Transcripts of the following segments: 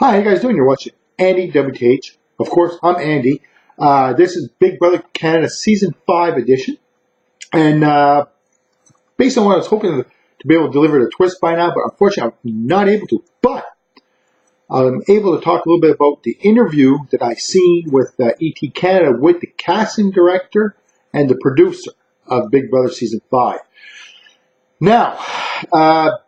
Hi, how you guys doing? You're watching Andy WTH. Of course, I'm Andy. This is Big Brother Canada Season 5 edition. And based on what I was hoping to be able to deliver the twist by now, but unfortunately I'm not able to. But I'm able to talk a little bit about the interview that I seen with ET Canada with the casting director and the producer of Big Brother Season 5. Now,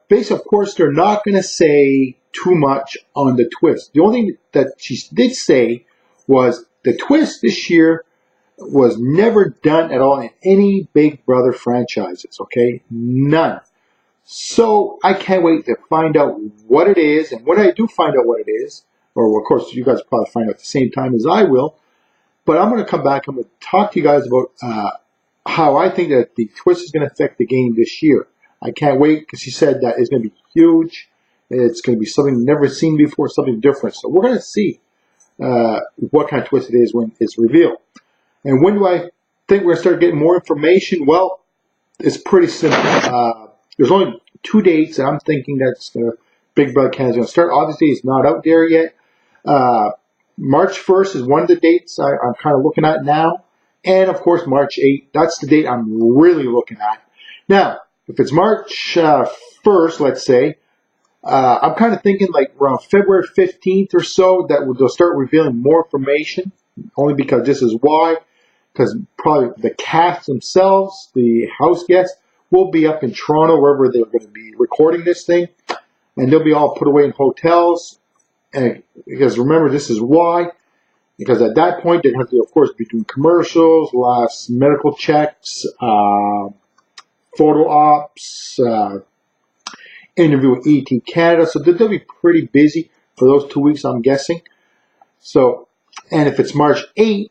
basically, of course, they're not going to say too much on the twist. The only thing that she did say was the twist this year was never done at all in any Big Brother franchises, okay? None. So I can't wait to find out what it is. And when I do find out what it is, or of course, you guys will probably find out at the same time as I will, but I'm going to come back. I'm going to talk to you guys about how I think that the twist is going to affect the game this year. I can't wait because she said that it's going to be huge. It's going to be something never seen before, something different. So we're going to see what kind of twist it is when it's revealed. And when do I think we're going to start getting more information? Well, it's pretty simple. There's only 2 dates, and I'm thinking that's Big Brother Canada is going to start. Obviously, it's not out there yet. March 1st is one of the dates I'm kind of looking at now. And, of course, March 8th. That's the date I'm really looking at. Now, if it's March 1st, let's say, I'm kind of thinking like around February 15th or so that they'll start revealing more information, only because this is why. Because probably the cast themselves, the house guests, will be up in Toronto, wherever they're going to be recording this thing. And they'll be all put away in hotels. And because remember, this is why. Because at that point, they'd have to, of course, be doing commercials, last medical checks, photo ops, interview with ET Canada. So they'll be pretty busy for those 2 weeks, I'm guessing. So, and if it's March 8th,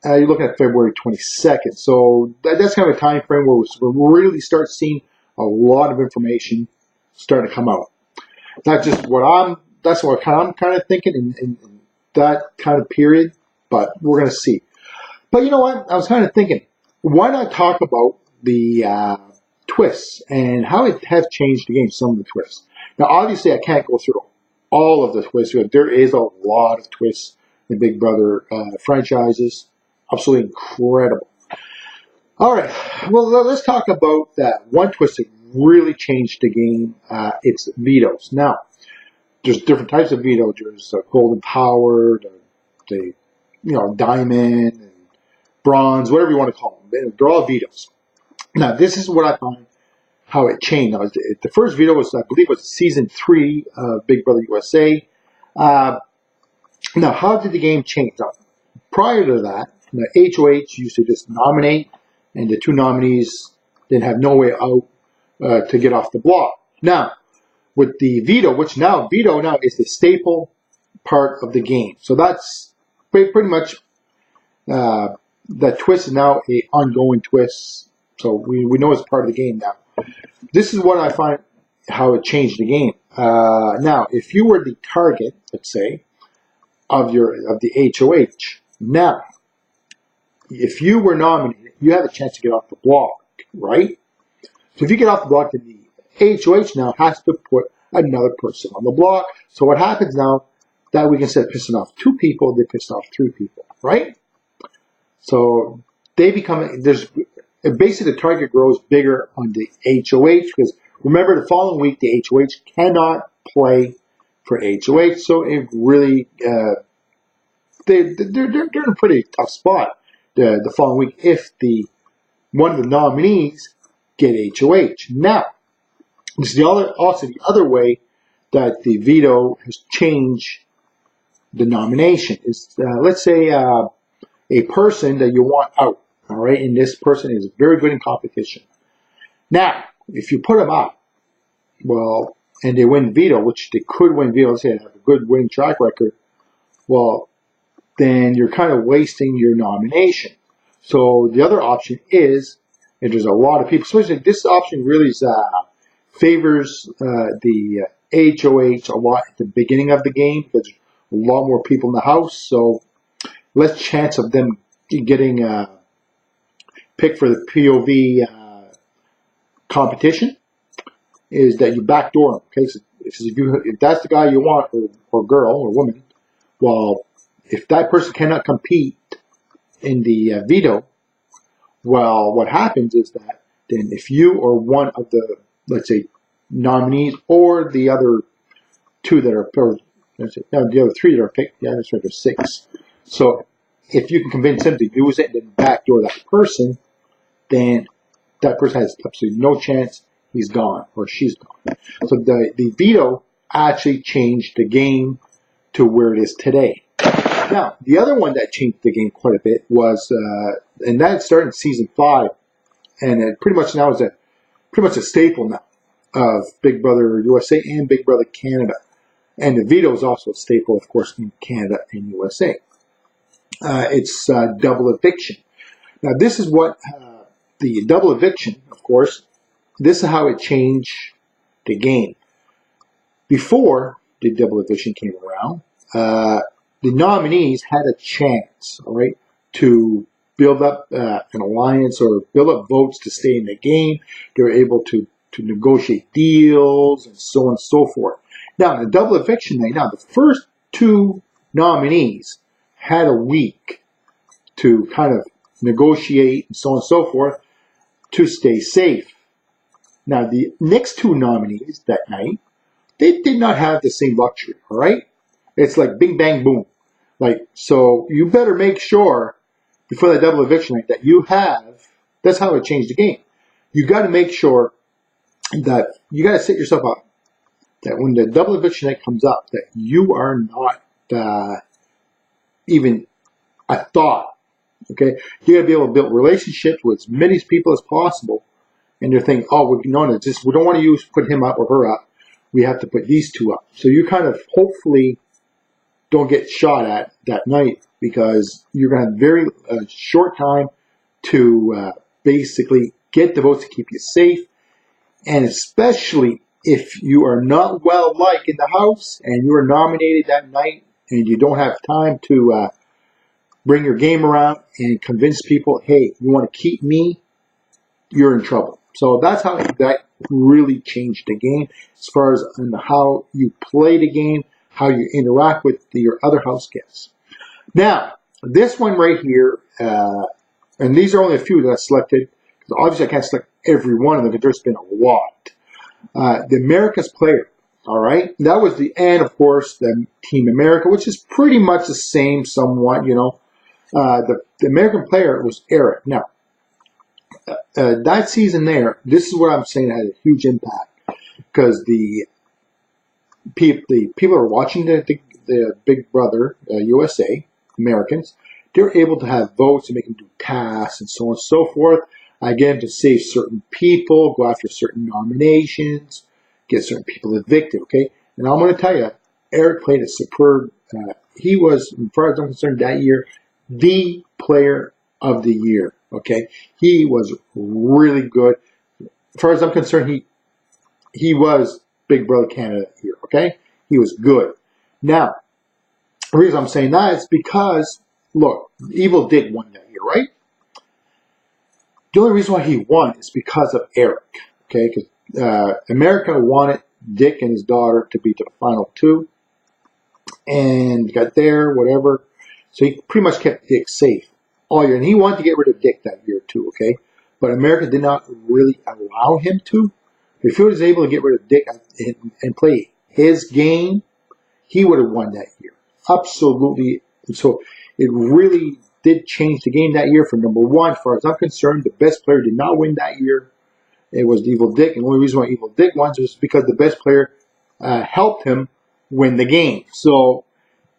you're looking at February 22nd. So that's kind of a time frame where we'll really start seeing a lot of information starting to come out. That's just what that's what I'm kind of thinking in that kind of period, but we're going to see. But you know what? I was kind of thinking, why not talk about the twists and how it has changed the game, some of the twists. Now, obviously, I can't go through all of the twists. There is a lot of twists in Big Brother franchises. Absolutely incredible. All right. Well, let's talk about that one twist that really changed the game. It's vetoes. Now, there's different types of veto. There's golden power, the diamond, and bronze, whatever you want to call them. They're all vetoes. Now, this is what I find how it changed. Now, the first veto was, I believe, was season 3 of Big Brother USA. Now, how did the game change? Now, prior to that, the HOH used to just nominate, and the 2 nominees didn't have no way out to get off the block. Now, with the veto, veto now is the staple part of the game. So that's pretty much, that twist is now an ongoing twist. So we know it's part of the game now. This is what I find how it changed the game. Now, if you were the target, let's say, of the HOH, now, if you were nominated, you have a chance to get off the block, right? So if you get off the block, then the HOH now has to put another person on the block. So what happens now, that week, instead of pissing off 2 people, they pissed off 3 people, right? So they become, basically the target grows bigger on the HOH, because remember, the following week, the HOH cannot play for HOH, so it really, they're in a pretty tough spot the following week if one of the nominees get HOH. Now, this is also the other way that the veto has changed the nomination. Is let's say a person that you want out. All right, and this person is very good in competition. Now, if you put them up, well, and they win veto, which they could win veto, let's say they have a good winning track record, well, then you're kind of wasting your nomination. So the other option is, and there's a lot of people, especially this option really favors the HOH a lot at the beginning of the game, because there's a lot more people in the house, so less chance of them getting picked for the POV competition, is that you backdoor them. Okay, so If that's the guy you want, or girl or woman, well, if that person cannot compete in the veto, well, what happens is that then if you or one of the, let's say, nominees or the other two that are, or let's say, no, the other three that are picked, yeah, that's right, there's six. So if you can convince them to use it and then backdoor that person, then that person has absolutely no chance. He's gone or she's gone. So the veto actually changed the game to where it is today. Now, the other one that changed the game quite a bit was, and that started in season 5, and it pretty much now is pretty much a staple now of Big Brother USA and Big Brother Canada. And the veto is also a staple, of course, in Canada and USA. It's double eviction. Now, this is what the double eviction, of course, this is how it changed the game. Before the double eviction came around, the nominees had a chance, all right, to build up an alliance or build up votes to stay in the game. They were able to negotiate deals and so on and so forth. Now, in the double eviction night, now the first two nominees had a week to kind of negotiate and so on and so forth to stay safe. Now, the next two nominees that night, they did not have the same luxury, all right? It's like bing, bang, boom. Like, so you better make sure before the double eviction night that you have, that's how it changed the game. You got to make sure that you got to set yourself up that when the double eviction night comes up, that you are not even a thought, okay? You got to be able to build relationships with as many people as possible, and you're thinking, oh, we don't want to put him up or her up. We have to put these two up. So you kind of hopefully don't get shot at that night because you're going to have very short time to basically get the votes to keep you safe. And especially if you are not well liked in the house and you are nominated that night and you don't have time to bring your game around and convince people, hey, you want to keep me, you're in trouble. So that's how that really changed the game as far as how you play the game, how you interact with your other house guests. Now, this one right here, and these are only a few that I selected, because obviously I can't select every one of them, because there's been a lot. The America's Player, all right? That was the end, of course, the Team America, which is pretty much the same somewhat, you know. The American Player was Eric. Now, that season there, this is what I'm saying had a huge impact, because the people who are watching the Big Brother USA, Americans, they're able to have votes and make them do tasks and so on and so forth. Again, to save certain people, go after certain nominations, get certain people evicted, okay? And I'm going to tell you, Eric played a superb, he was, as far as I'm concerned, that year, the player of the year, okay? He was really good. As far as I'm concerned, he was Big Brother Canada here, okay? He was good. Now, the reason I'm saying that is because, look, Evil Dick won that year, right? The only reason why he won is because of Eric, okay? Because America wanted Dick and his daughter to be to the final two, and got there, whatever. So he pretty much kept Dick safe all year, and he wanted to get rid of Dick that year too, okay? But America did not really allow him to. If he was able to get rid of Dick and play his game, he would have won that year. Absolutely. And so it really did change the game that year for number one. As far as I'm concerned, the best player did not win that year. It was Evil Dick. And the only reason why Evil Dick won was because the best player helped him win the game. So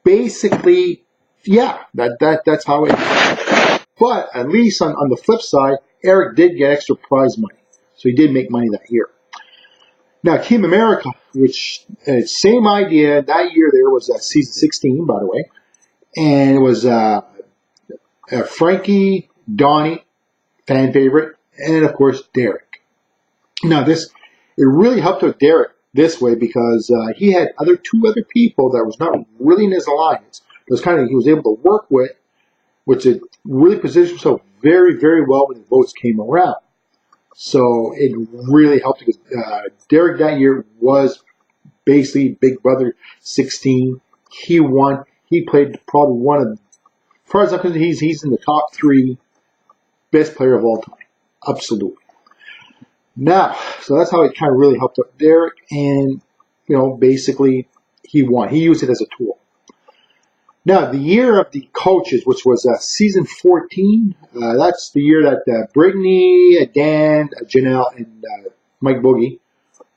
basically, yeah, that's how it is. But at least on the flip side, Eric did get extra prize money. So he did make money that year. Now, Team America, which, same idea, that year there was season 16, by the way. And it was Frankie, Donnie, fan favorite, and of course, Derek. Now, it really helped with Derek this way because he had two other people that was not really in his alliance. It was he was able to work with, which it really positioned himself very, very well when the votes came around. So it really helped because Derek that year was basically Big Brother 16. He won. He played probably one of, as far as I'm concerned, he's in the top 3 best player of all time. Absolutely. Now, so that's how it kind of really helped out Derek, and basically he won. He used it as a tool. Now, the year of the coaches, which was season 14, that's the year that Brittany, Dan, Janelle, and Mike Boogie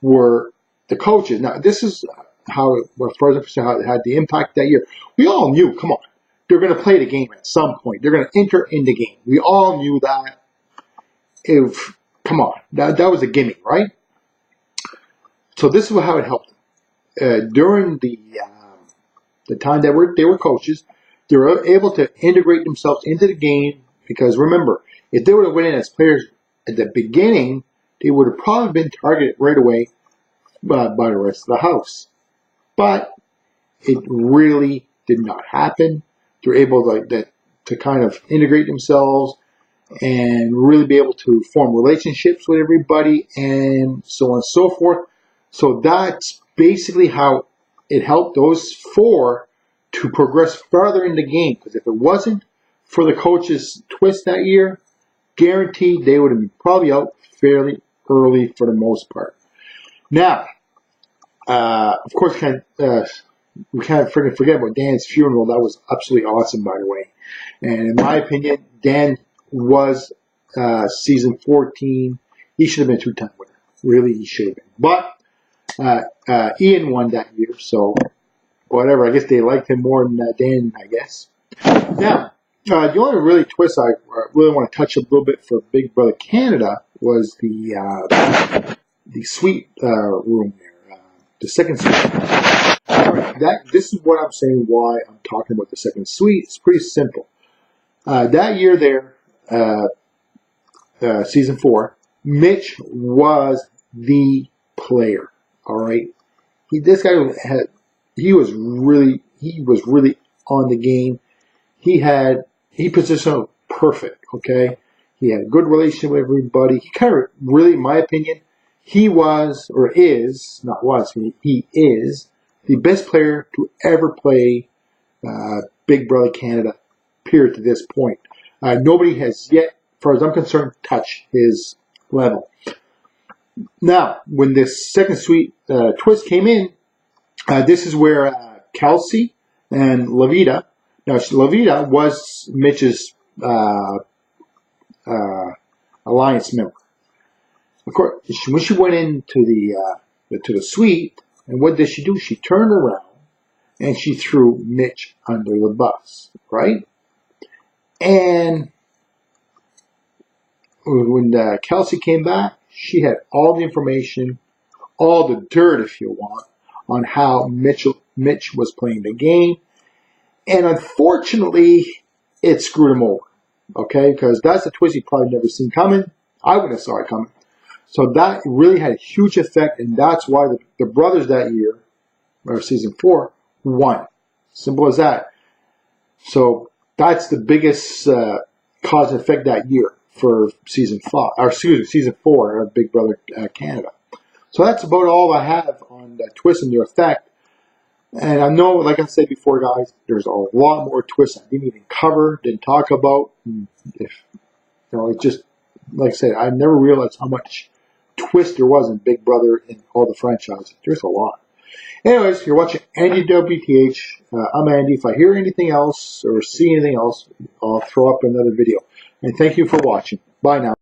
were the coaches. Now, this is how, as far as I'm concerned, how it had the impact that year. We all knew, come on, they're going to play the game at some point. They're going to enter in the game. We all knew that. Come on, that was a gimme, right? So this is how it helped them. During the time that they were coaches, they were able to integrate themselves into the game, because remember, if they would have went in as players at the beginning, they would have probably been targeted right away by the rest of the house. But it really did not happen. They're able to kind of integrate themselves and really be able to form relationships with everybody, and so on and so forth. So that's basically how it helped those 4 to progress further in the game. Because if it wasn't for the coaches' twist that year, guaranteed they would have been probably out fairly early for the most part. Now, of course, we can't forget about Dan's funeral. That was absolutely awesome, by the way. And in my opinion, Dan was season 14. He should have been 2-time winner. Really, he should have been. But Ian won that year, so whatever. I guess they liked him more than Dan, I guess. Now, the only really twist I really want to touch a little bit for Big Brother Canada was the suite room there, the second suite. This is what I'm saying, why I'm talking about the second suite. It's pretty simple. That year there, season 4, Mitch was the player. All right, this guy was really on the game. He positioned perfect. Okay, he had a good relationship with everybody. He kind of really, in my opinion, he was, or is, not was, he is the best player to ever play Big Brother Canada, period, to this point. Nobody has yet, as far as I'm concerned, touched his level. Now, when this second suite twist came in, this is where Kelsey and Lavita, now Lavita was Mitch's alliance member. Of course, when she went into the suite, and what did she do? She turned around and she threw Mitch under the bus, right? And when Kelsey came back, she had all the information, all the dirt, if you want, on how Mitch was playing the game. And unfortunately, it screwed him over, okay? Because that's a twist you probably never seen coming. I wouldn't have saw it coming. So that really had a huge effect, and that's why the brothers that year, or season 4, won. Simple as that. So that's the biggest cause and effect that year for season 4 of Big Brother Canada. So that's about all I have on the twist and their effect. And I know, like I said before, guys, there's a lot more twists I didn't even cover, didn't talk about. It's just, like I said, I never realized how much twist there was in Big Brother in all the franchises. There's a lot. Anyways, you're watching Andy WTH. I'm Andy. If I hear anything else or see anything else, I'll throw up another video. And thank you for watching. Bye now.